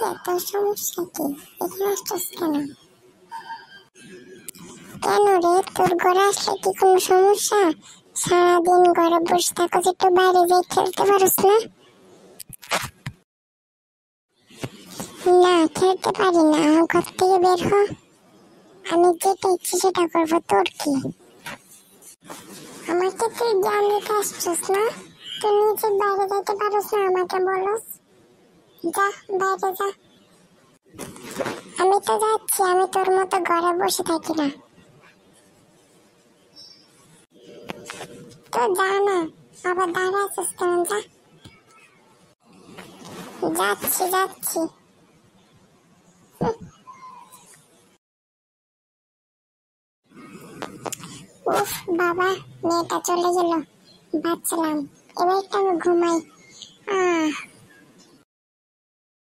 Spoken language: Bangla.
রে, তোর সমস্যা কি? এখানে আসছিস কেন? কেন রে, তোর ঘরে আসলে কি কোনো সমস্যা? সারাদিন ঘরে বসে থাকো, একটু বাইরে যাই খেলতে পারোস না? না, খেলতে পারি না, ঘর থেকে বের হ। আমি যেটা ইচ্ছে সেটা করবো, তোর কি? আমাকে তুই জ্ঞান দিতে আসছিস না? তুই নিজে বাইরে যাইতে পারোস না, আমাকে বলস? যা, বাইরে যা। আমি তো যাচ্ছি, আমি তোর মতো ঘরে বসে থাকি না। তো যা না, আবার দাঁড়িয়ে আছিস কেন? যা। যাচ্ছি যাচ্ছি। উফ বাবা, মেয়েটা চলে গেল, বাঁচলাম। এবার একটু আমি ঘুমাই। আহ